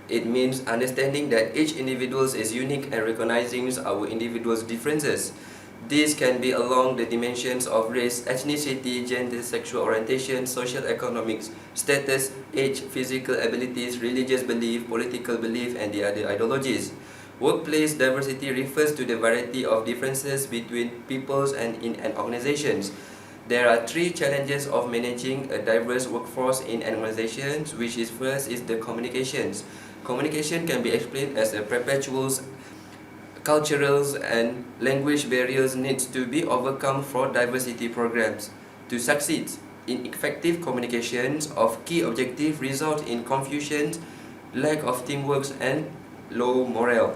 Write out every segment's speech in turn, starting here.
It means understanding that each individual is unique and recognizing our individual's differences. These can be along the dimensions of race, ethnicity, gender, sexual orientation, social economics, status, age, physical abilities, religious belief, political belief, and the other ideologies. Workplace diversity refers to the variety of differences between peoples and in an organizations. There are three challenges of managing a diverse workforce in an organization, which is first is the communications. Communication can be explained as a perpetual cultural and language barriers needs to be overcome for diversity programs. To succeed in effective communications of key objectives result in confusion, lack of teamwork and low morale.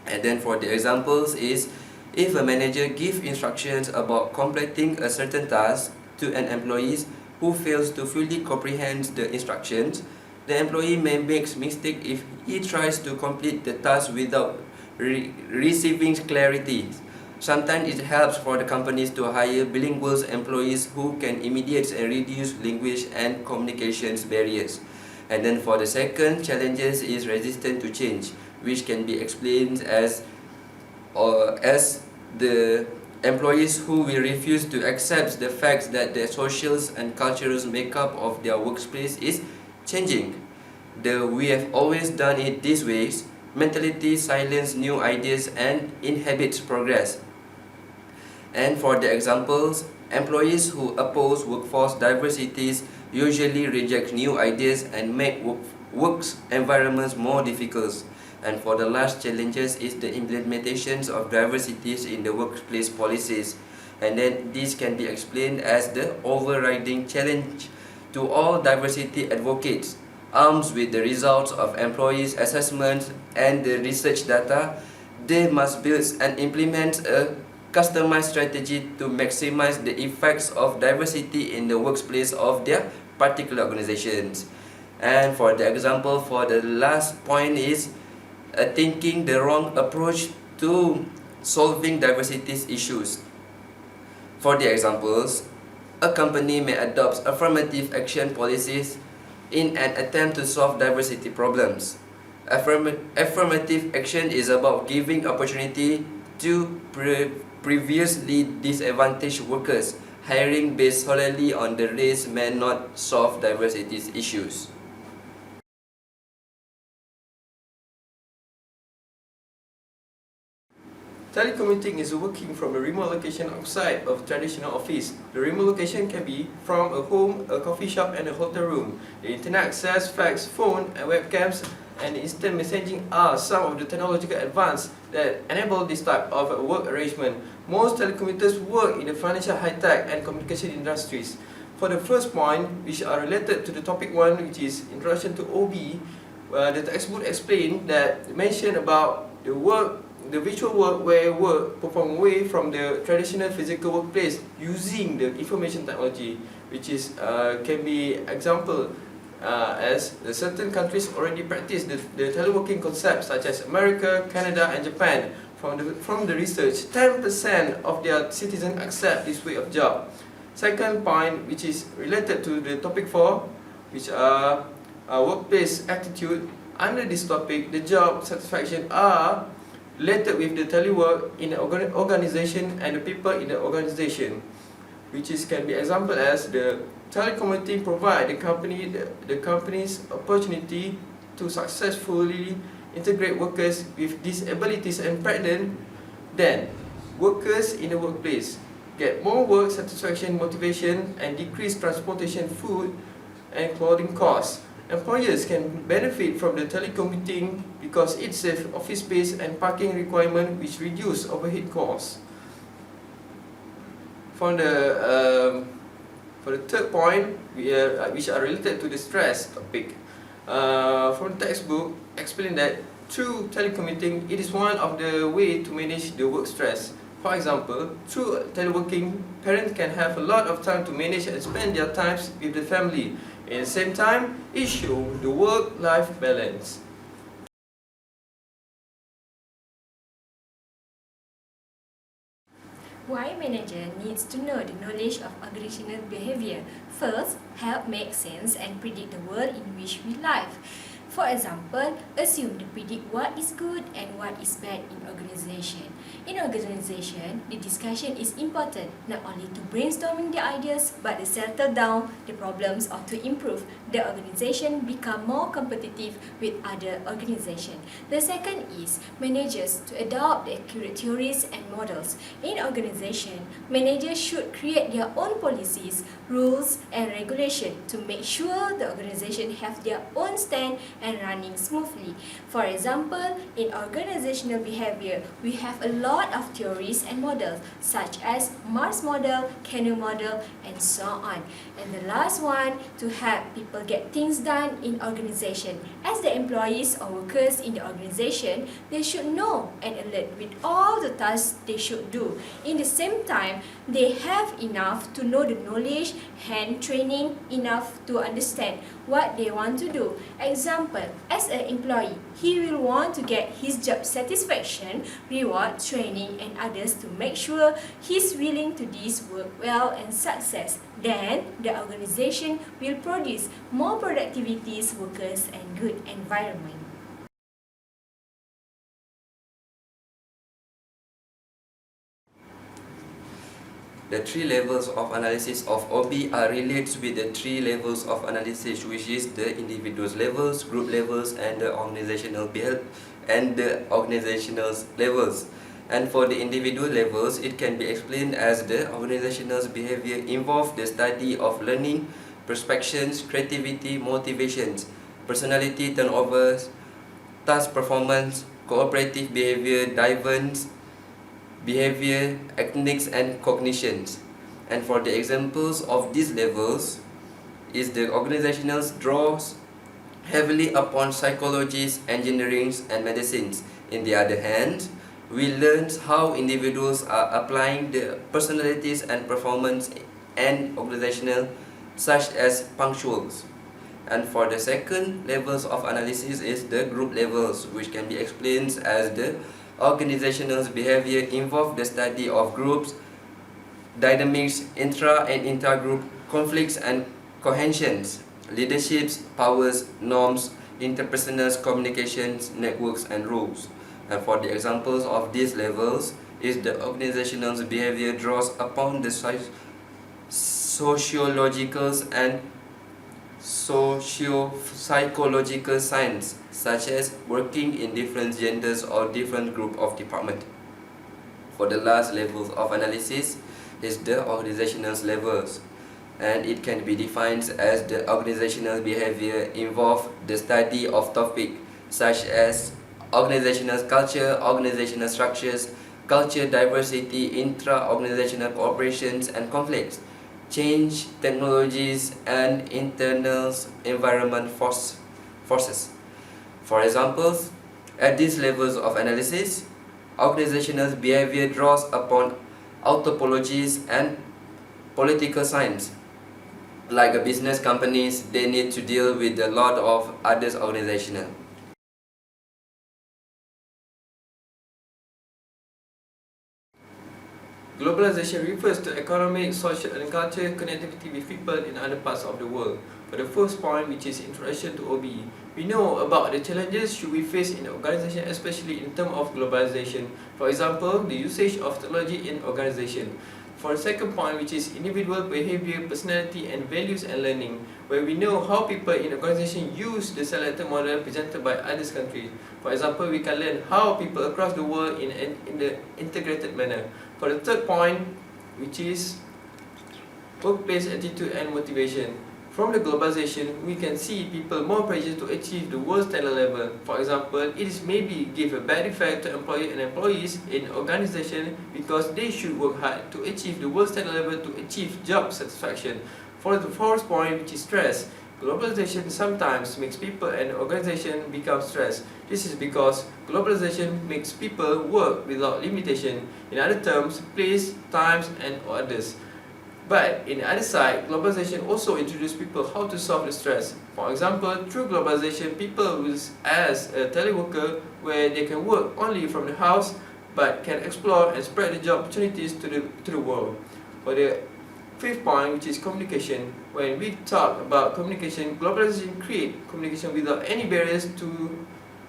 And then for the examples is, if a manager gives instructions about completing a certain task to an employee who fails to fully comprehend the instructions, the employee may make mistake if he tries to complete the task without receiving clarity. Sometimes it helps for the companies to hire bilingual employees who can immediate and reduce language and communications barriers. And then for the second challenges is resistance to change, which can be explained as the employees who will refuse to accept the fact that the social and cultural makeup of their workplace is changing. The "we have always done it this way" mentality silence new ideas and inhibits progress. And for the examples, employees who oppose workforce diversities usually reject new ideas and make work environments more difficult. And for the last challenges is the implementations of diversities in the workplace policies. And then this can be explained as the overriding challenge to all diversity advocates. Armed with the results of employees' assessments and the research data, they must build and implement a customized strategy to maximize the effects of diversity in the workplace of their particular organizations. And for the example, for the last point is thinking the wrong approach to solving diversity issues. For the examples, a company may adopt affirmative action policies in an attempt to solve diversity problems. Affirmative action is about giving opportunity to previously disadvantaged workers. Hiring based solely on the race may not solve diversity issues. Telecommuting is working from a remote location outside of traditional office. The remote location can be from a home, a coffee shop and a hotel room. The internet access, fax, phone and webcams and instant messaging are some of the technological advances that enable this type of work arrangement. Most telecommuters work in the financial, high-tech and communication industries. For the first point, which are related to the topic 1, which is Introduction to OB, the textbook explained that mention about the virtual work where work performed away from the traditional physical workplace using the information technology, which is can be example as certain countries already practice the teleworking concept, such as America, Canada and Japan. From the research, 10% of their citizens accept this way of job. Second point, which is related to the topic 4, which are workplace attitude. Under this topic, the job satisfaction are related with the telework in the organization and the people in the organization, which is can be example as the telecommuting provide the company's opportunity to successfully integrate workers with disabilities and pregnant. Then, workers in the workplace get more work satisfaction, motivation, and decreased transportation, food, and clothing costs. Employers can benefit from the telecommuting because it saves office space and parking requirement, which reduce overhead costs. For the third point, which are related to the stress topic, from the textbook explain that through telecommuting, it is one of the way to manage the work stress. For example, through teleworking, parents can have a lot of time to manage and spend their time with the family. At the same time, it shows the work-life balance. Why manager needs to know the knowledge of organizational behavior? First, help make sense and predict the world in which we live. For example, assume to predict what is good and what is bad in organization. In organization, the discussion is important not only to brainstorming the ideas but to settle down the problems or to improve the organization become more competitive with other organizations. The second is managers to adopt the accurate theories and models. In organization, managers should create their own policies, rules and regulation to make sure the organization have their own stand and running smoothly. For example, in organizational behavior, we have a lot of theories and models such as Mars model, Canoe model, and so on. And the last one, to help people get things done in organization. As the employees or workers in the organization, they should know and alert with all the tasks they should do. In the same time, they have enough to know the knowledge and training enough to understand what they want to do. Example, as an employee, he will want to get his job satisfaction, reward, training and others to make sure he's willing to do his work well and success. Then, the organization will produce more productivities, workers and good environment. The three levels of analysis of OB are related with the three levels of analysis, which is the individual levels, group levels, and the organizational levels. And for the individual levels, it can be explained as the organizational behavior involve the study of learning, perceptions, creativity, motivations, personality turnovers, task performance, cooperative behavior, divergence behavior, techniques and cognitions. And for the examples of these levels is the organizational draws heavily upon psychologies, engineerings and medicines. In the other hand, we learned how individuals are applying the personalities and performance and organizational such as punctuals. And for the second levels of analysis is the group levels, which can be explained as the organizational behavior involve the study of groups, dynamics, intra and intergroup conflicts and cohesions, leaderships, powers, norms, interpersonal communications, networks and rules. And for the examples of these levels is the organizational behavior draws upon the sociological and socio-psychological science, such as working in different genders or different group of department. For the last levels of analysis is the organizational levels, and it can be defined as the organizational behavior involve the study of topic such as organizational culture, organizational structures, culture diversity, intra-organizational cooperations and conflicts, change, technologies, and internal environment forces. For example, at these levels of analysis, organizational behavior draws upon anthropologies and political science. Like a business companies, they need to deal with a lot of others organizational. Globalization refers to economic, social and cultural connectivity with people in other parts of the world. For the first point, which is introduction to OB, we know about the challenges should we face in the organization, especially in terms of globalization. For example, the usage of technology in organization. For the second point, which is individual behavior, personality and values and learning, where we know how people in organization use the selected model presented by other countries. For example, we can learn how people across the world in the integrated manner. For the third point, which is workplace attitude and motivation. From the globalization, we can see people more pressure to achieve the world standard level. For example, it is maybe give a bad effect to employee and employees in organization because they should work hard to achieve the world standard level to achieve job satisfaction. For the fourth point, which is stress, globalization sometimes makes people and organization become stressed. This is because globalization makes people work without limitation. In other terms, place, times and others. But in the other side, globalization also introduces people how to solve the stress. For example, through globalization, people will as a teleworker where they can work only from the house but can explore and spread the job opportunities to the world. Fifth point, which is communication. When we talk about communication, globalization creates communication without any barriers to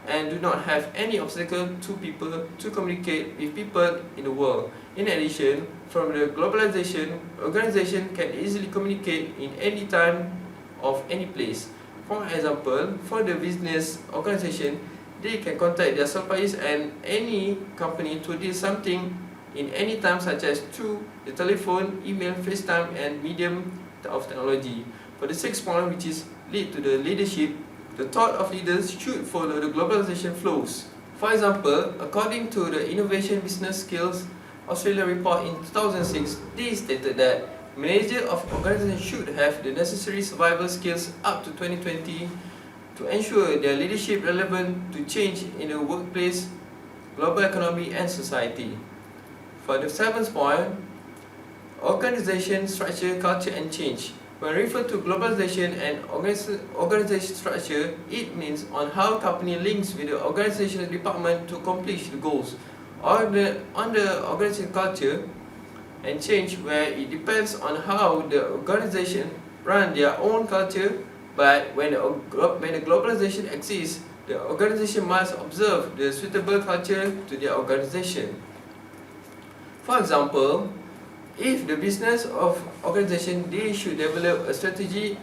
and do not have any obstacle to people to communicate with people in the world. In addition, from the globalization, organization can easily communicate in any time of any place. For example, for the business organization, they can contact their suppliers and any company to do something in any time, such as through the telephone, email, FaceTime, and medium of technology. For the sixth point, which is lead to the leadership, the thought of leaders should follow the globalization flows. For example, according to the Innovation Business Skills Australia report in 2006, they stated that managers of organizations should have the necessary survival skills up to 2020 to ensure their leadership relevant to change in the workplace, global economy, and society. For the seventh point, organization structure, culture, and change. When referred to globalization and organization structure, it means on how company links with the organizational department to accomplish the goals. On the organization culture and change, where it depends on how the organization run their own culture, but when the globalization exists, the organization must observe the suitable culture to their organization. For example, if the business of organization, they should develop a strategy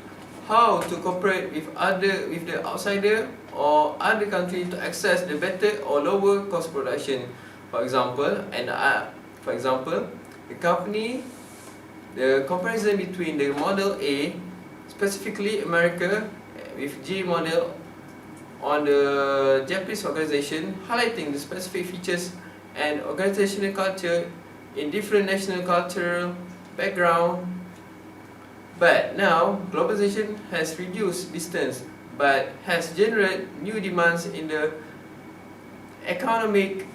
how to cooperate with the outsider or other country to access the better or lower cost production. For example, the comparison between the model A, specifically America, with G model on the Japanese organization, highlighting the specific features and organizational culture in different national cultural background. But now, globalization has reduced distance, but has generated new demands in the economic,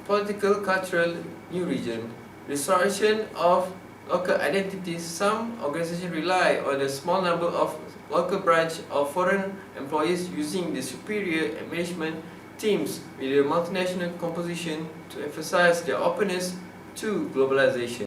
political, cultural new region. Restoration of local identities. Some organizations rely on a small number of local branch of foreign employees using the superior management teams with a multinational composition to emphasize their openness to globalization.